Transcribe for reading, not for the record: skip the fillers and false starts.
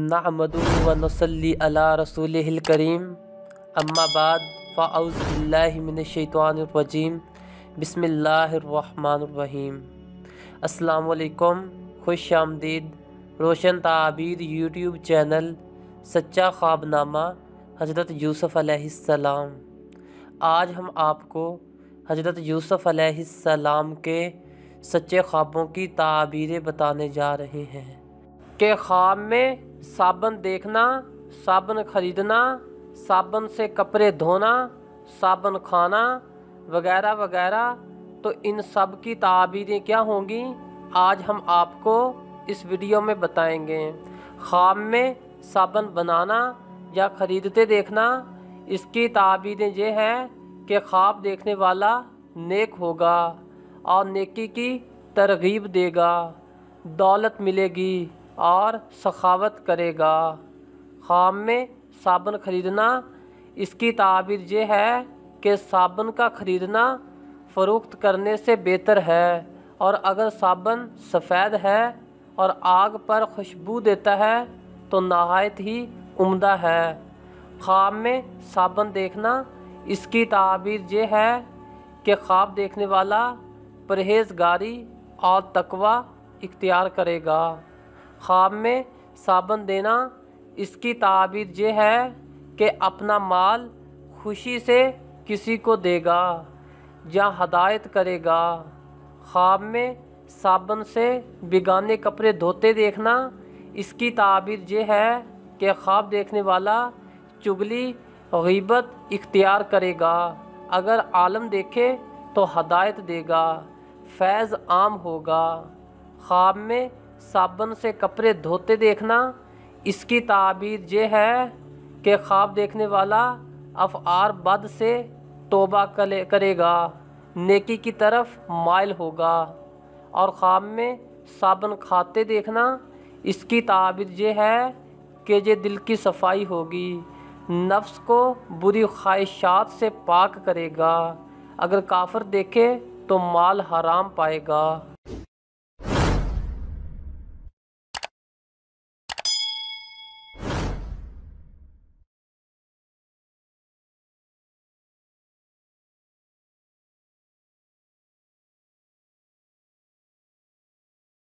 नहमदुहु व नसल्ली अला रसूलिहिल करीम अम्मा बाद फ़अऊज़ु बिल्लाहि मिनश्शैतानिर रजीम बिस्मिल्लाहिर रहमानिर रहीम। अस्सलामु अलैकुम, खुश आमदीद रोशन ताबीर यूट्यूब चैनल सच्चा ख्वाबनामा हज़रत यूसुफ़ अलैहिस्सलाम। आज हम आपको हज़रत यूसुफ़ अलैहिस्सलाम के सच्चे ख्वाबों की ताबीरें बताने जा रहे हैं कि ख्वाब में साबुन देखना, साबुन खरीदना, साबुन से कपड़े धोना, साबुन खाना वगैरह वगैरह, तो इन सब की ताबीरें क्या होंगी आज हम आपको इस वीडियो में बताएंगे। ख्वाब में साबुन बनाना या ख़रीदते देखना, इसकी ताबीरें ये हैं कि ख्वाब देखने वाला नेक होगा और नेकी की तरगीब देगा, दौलत मिलेगी और सखावत करेगा। ख्वाब में साबुन ख़रीदना, इसकी ताबीर ये है कि साबुन का ख़रीदना फ़रोख्त करने से बेहतर है, और अगर साबुन सफ़ेद है और आग पर खुशबू देता है तो नहायत ही उम्दा है। ख्वाब में साबुन देखना, इसकी ताबीर ये है कि ख्वाब देखने वाला परहेज़गारी और तकवा इख्तियार करेगा। ख्वाब में साबुन देना, इसकी ताबीर ये है कि अपना माल खुशी से किसी को देगा या हदायत करेगा। ख्वाब में साबुन से बिगाने कपड़े धोते देखना, इसकी ताबीर ये है कि ख्वाब देखने वाला चुगली गीबत इख्तियार करेगा। अगर आलम देखे तो हदायत देगा, फैज़ आम होगा। ख्वाब में साबुन से कपड़े धोते देखना, इसकी ताबीर ये है कि ख्वाब देखने वाला अफ़आल बद से तौबा करेगा, नेकी की तरफ माइल होगा। और ख्वाब में साबुन खाते देखना, इसकी ताबीर ये है कि ये दिल की सफाई होगी, नफ्स को बुरी ख्वाहिशात से पाक करेगा। अगर काफिर देखे तो माल हराम पाएगा।